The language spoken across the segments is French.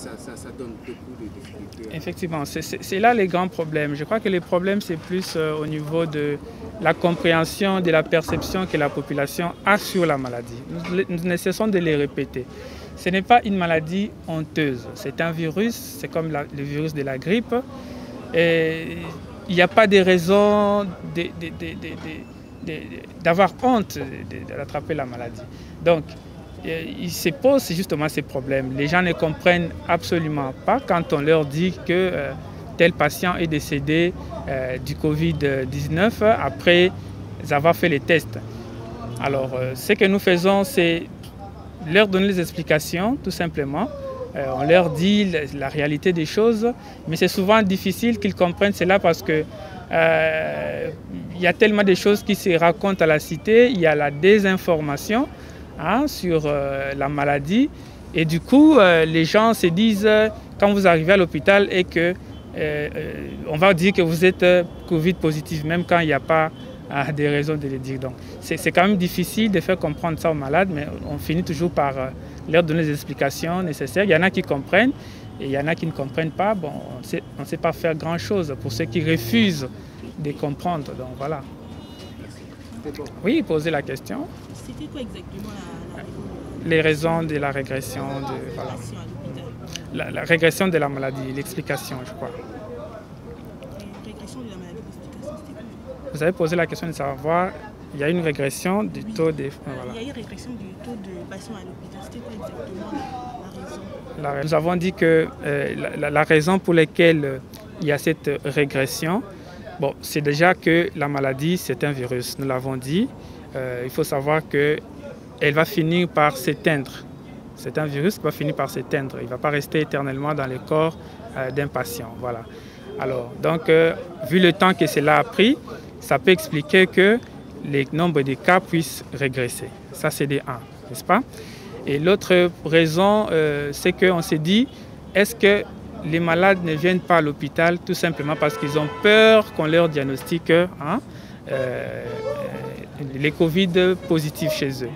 ça donne beaucoup de difficultés. Effectivement, c'est là les grands problèmes. Je crois que les problèmes, c'est plus au niveau de la compréhension, de la perception que la population a sur la maladie. Nous ne cessons de les répéter. Ce n'est pas une maladie honteuse. C'est un virus, c'est comme le virus de la grippe. Et il n'y a pas de raison d'avoir honte d'attraper la maladie. Donc, il se pose justement ces problèmes. Les gens ne comprennent absolument pas quand on leur dit que tel patient est décédé du Covid-19 après avoir fait les tests. Alors, ce que nous faisons, c'est leur donner les explications, tout simplement. On leur dit la réalité des choses, mais c'est souvent difficile qu'ils comprennent cela parce que il y a tellement de choses qui se racontent à la cité, il y a la désinformation sur la maladie et du coup les gens se disent quand vous arrivez à l'hôpital et que on va dire que vous êtes Covid positif même quand il n'y a pas des raisons de le dire. Donc c'est quand même difficile de faire comprendre ça aux malades, mais on finit toujours par leur donner les explications nécessaires. Il y en a qui comprennent et il y en a qui ne comprennent pas. Bon, on ne sait pas faire grand-chose pour ceux qui refusent de comprendre. Donc voilà. Oui, posez la question. C'était quoi exactement les raisons de la régression la régression de la maladie, l'explication, je crois. Régression de la maladie, l'explication, c'était quoi? Vous avez posé la question de savoir, il y a une régression du taux de... Voilà. Il y a une régression du taux de patients à l'hôpital. C'était quoi exactement la raison? Nous avons dit que la raison pour laquelle il y a cette régression, bon, c'est déjà que la maladie, c'est un virus. Nous l'avons dit. Il faut savoir qu'elle va finir par s'éteindre. C'est un virus qui va finir par s'éteindre. Il ne va pas rester éternellement dans le corps d'un patient. Voilà. Alors, donc, vu le temps que cela a pris, ça peut expliquer que les nombres de cas puissent régresser. Ça, c'est des 1, n'est-ce pas? Et l'autre raison, c'est qu'on s'est dit, est-ce que les malades ne viennent pas à l'hôpital tout simplement parce qu'ils ont peur qu'on leur diagnostique les Covid positifs chez eux?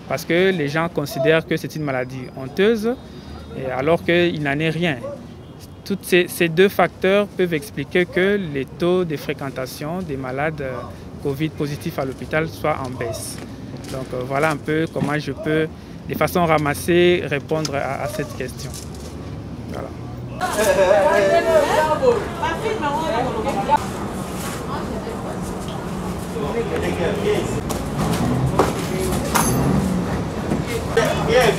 Parce que les gens considèrent que c'est une maladie honteuse alors qu'il n'en est rien. Tous ces deux facteurs peuvent expliquer que les taux de fréquentation des malades Covid positifs à l'hôpital soient en baisse. Donc voilà un peu comment je peux, de façon ramassée, répondre à cette question. Voilà. Viens.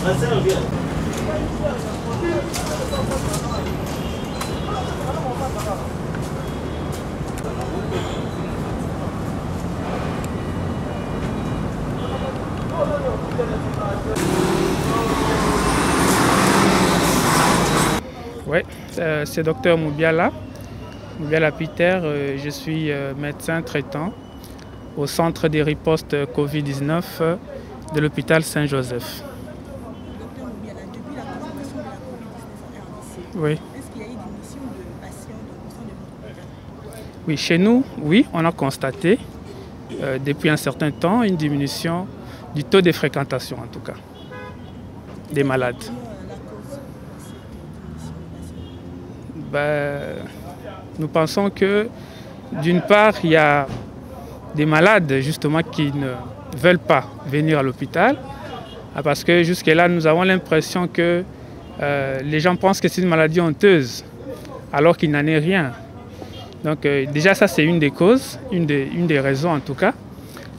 Marcelo, viens. Oui, c'est Dr Moubiala Peter. Je suis médecin traitant au centre des ripostes Covid-19 de l'hôpital Saint-Joseph. Docteur Moubiala, depuis la présentation de la Covid-19 en RDC, oui. Est-ce qu'il y a eu des missions de patients au sein de votre hôpital? Oui, chez nous, oui, on a constaté depuis un certain temps une diminution du taux de fréquentation, en tout cas, des malades. Nous pensons que, d'une part, il y a des malades justement qui ne veulent pas venir à l'hôpital parce que jusque-là, nous avons l'impression que les gens pensent que c'est une maladie honteuse alors qu'il n'en est rien. Donc déjà, ça c'est une des causes, une des raisons en tout cas.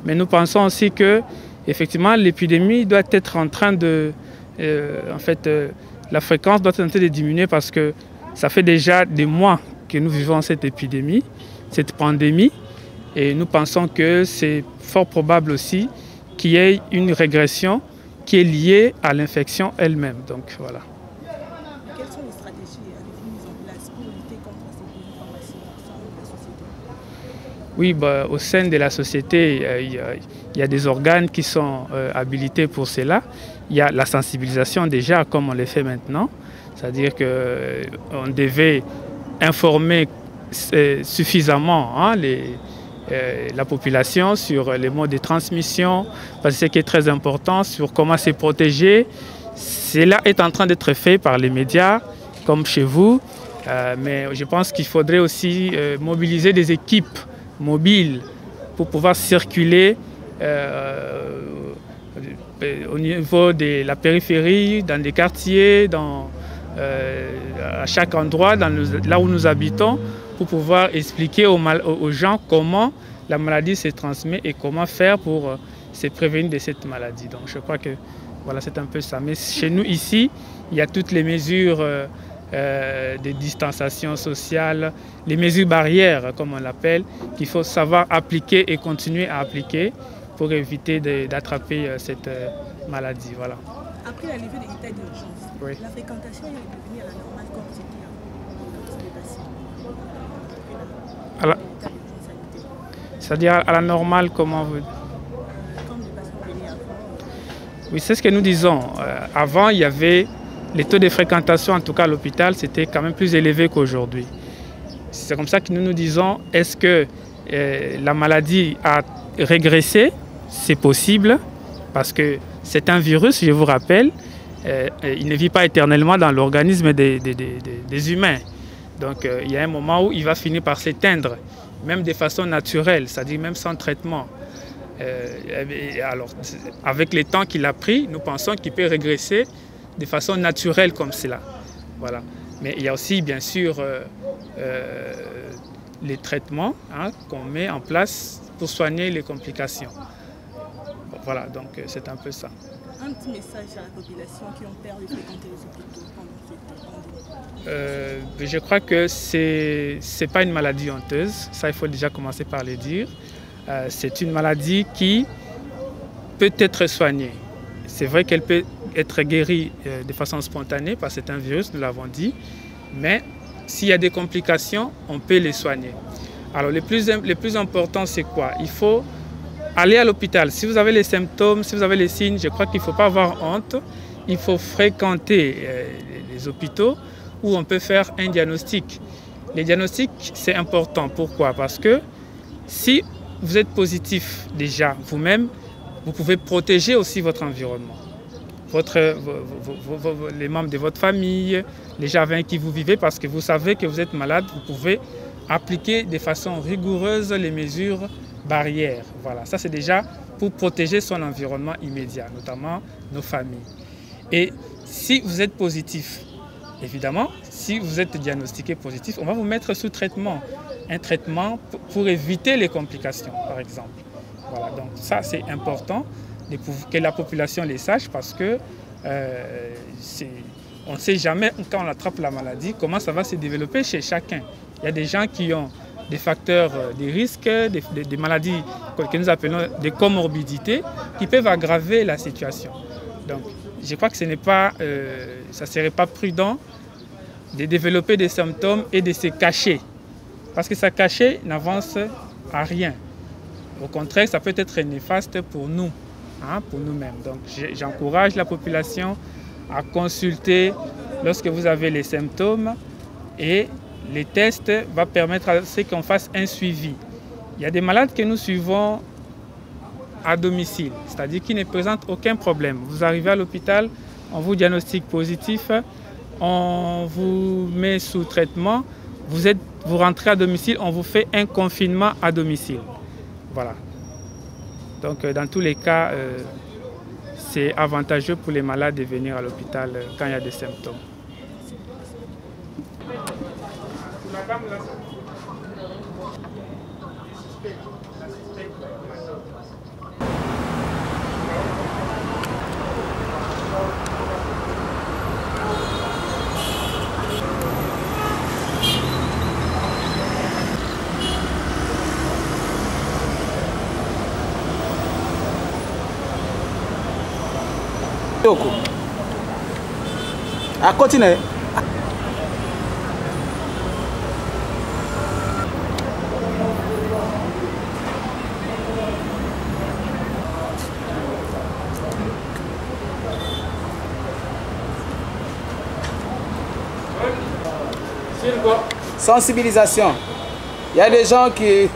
Mais nous pensons aussi que effectivement, l'épidémie doit être en train de... la fréquence doit être en train de diminuer parce que ça fait déjà des mois que nous vivons cette épidémie, cette pandémie. Et nous pensons que c'est fort probable aussi qu'il y ait une régression qui est liée à l'infection elle-même. Donc voilà. Quelles sont les stratégies mises en place pour lutter contre cette désinformation au sein de la société? Oui, au sein de la société, il y a des organes qui sont habilités pour cela. Il y a la sensibilisation déjà, comme on le fait maintenant. C'est-à-dire qu'on devait informer suffisamment la population sur les modes de transmission, parce que ce qui est très important, sur comment se protéger. Cela est en train d'être fait par les médias, comme chez vous, mais je pense qu'il faudrait aussi mobiliser des équipes mobiles pour pouvoir circuler au niveau de la périphérie, dans des quartiers, à chaque endroit, là où nous habitons, pour pouvoir expliquer aux gens comment la maladie se transmet et comment faire pour se prévenir de cette maladie. Donc je crois que voilà, c'est un peu ça. Mais chez nous ici, il y a toutes les mesures de distanciation sociale, les mesures barrières, comme on l'appelle, qu'il faut savoir appliquer et continuer à appliquer pour éviter d'attraper cette maladie. Voilà. Après la levée de l'état d'urgence, oui, la fréquentation est redevenue à la normale comme c'était avant. C'est-à-dire à la normale, comment vous... Comme les patients venaient avant. Oui, c'est ce que nous disons. Avant, il y avait les taux de fréquentation, en tout cas à l'hôpital, c'était quand même plus élevé qu'aujourd'hui. C'est comme ça que nous nous disons, est-ce que la maladie a régressé? C'est possible, parce que c'est un virus, je vous rappelle, il ne vit pas éternellement dans l'organisme des humains. Donc il y a un moment où il va finir par s'éteindre, même de façon naturelle, c'est-à-dire même sans traitement. Alors, avec le temps qu'il a pris, nous pensons qu'il peut régresser de façon naturelle comme cela. Voilà. Mais il y a aussi, bien sûr, les traitements qu'on met en place pour soigner les complications. Voilà, donc c'est un peu ça. Un petit message à la population qui ont peur de fréquenter les hôpitaux pendant cette pandémie. Je crois que ce n'est pas une maladie honteuse, ça il faut déjà commencer par le dire. C'est une maladie qui peut être soignée. C'est vrai qu'elle peut être guérie de façon spontanée parce que c'est un virus, nous l'avons dit, mais s'il y a des complications, on peut les soigner. Alors le plus important, c'est quoi? Il faut aller à l'hôpital. Si vous avez les symptômes, si vous avez les signes, je crois qu'il ne faut pas avoir honte. Il faut fréquenter les hôpitaux où on peut faire un diagnostic. Les diagnostics, c'est important. Pourquoi? Parce que si vous êtes positif déjà vous-même, vous pouvez protéger aussi votre environnement. Les membres de votre famille, les gens avec qui vous vivez, parce que vous savez que vous êtes malade, vous pouvez appliquer de façon rigoureuse les mesures barrières. Voilà, ça c'est déjà pour protéger son environnement immédiat, notamment nos familles. Et si vous êtes positif, évidemment, si vous êtes diagnostiqué positif, on va vous mettre sous traitement. Un traitement pour éviter les complications, par exemple. Voilà, donc ça c'est important que la population les sache parce que on ne sait jamais quand on attrape la maladie, comment ça va se développer chez chacun. Il y a des gens qui ont des facteurs de risque, des maladies que nous appelons des comorbidités qui peuvent aggraver la situation. Donc je crois que ça ne serait pas prudent de développer des symptômes et de se cacher. Parce que ça cacher n'avance à rien. Au contraire, ça peut être néfaste pour nous, pour nous-mêmes. Donc j'encourage la population à consulter lorsque vous avez les symptômes et les tests vont permettre à ce qu'on fasse un suivi. Il y a des malades que nous suivons à domicile, c'est-à-dire qui ne présentent aucun problème. Vous arrivez à l'hôpital, on vous diagnostique positif, on vous met sous traitement, vous rentrez à domicile, on vous fait un confinement à domicile. Voilà. Donc dans tous les cas, c'est avantageux pour les malades de venir à l'hôpital quand il y a des symptômes. À continuer. Sensibilisation. Il y a des gens qui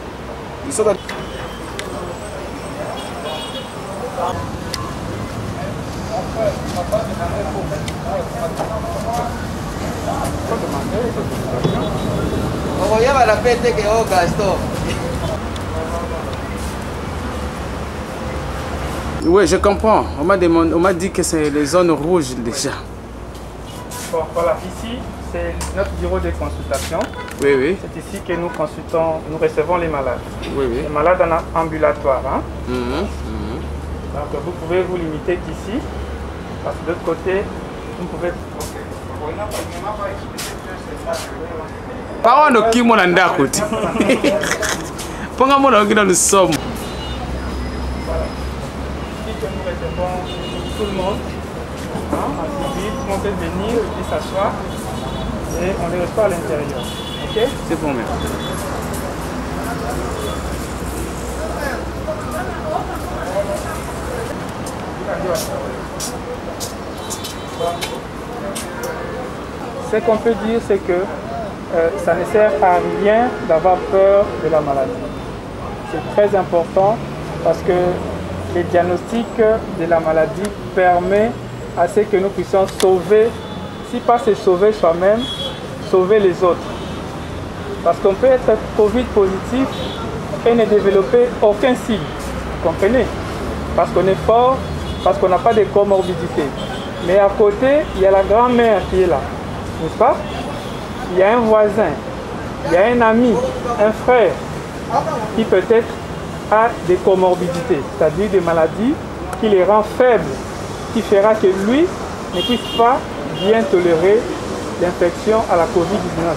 Ils sont dans... Como lleva la peste que Gaston. Oui, je comprends. On m'a dit que c'est les zones rouges déjà. Bon, voilà, ici, c'est notre bureau de consultation. Oui, oui. C'est ici que nous consultons, nous recevons les malades. Oui, oui. Les malades en ambulatoire. Hein? Donc, vous pouvez vous limiter ici, parce que de l'autre côté, vous pouvez... Pas on qui mon anda côté. Ponga mon qui dans le somme. Ici que nous recevons tout le monde. Hein, en civil, tout le monde peut venir et s'asseoir. Et on les reçoit à l'intérieur. Ok? C'est bon même. Ce qu'on peut dire, c'est que ça ne sert à rien d'avoir peur de la maladie. C'est très important parce que les diagnostics de la maladie permettent à ce que nous puissions sauver, si pas se sauver soi-même, sauver les autres. Parce qu'on peut être Covid positif et ne développer aucun signe. Vous comprenez? Parce qu'on est fort, parce qu'on n'a pas de comorbidité. Mais à côté, il y a la grand-mère qui est là, n'est-ce pas? Il y a un voisin, il y a un ami, un frère qui peut-être a des comorbidités, c'est-à-dire des maladies qui les rend faibles, qui fera que lui ne puisse pas bien tolérer l'infection à la Covid-19.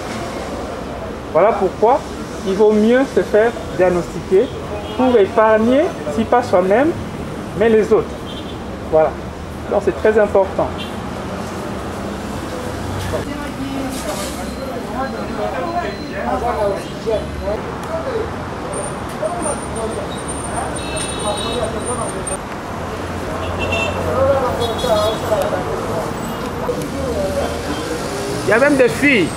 Voilà pourquoi il vaut mieux se faire diagnostiquer pour épargner, si pas soi-même, mais les autres. Voilà. Donc c'est très important. Il y a même des filles.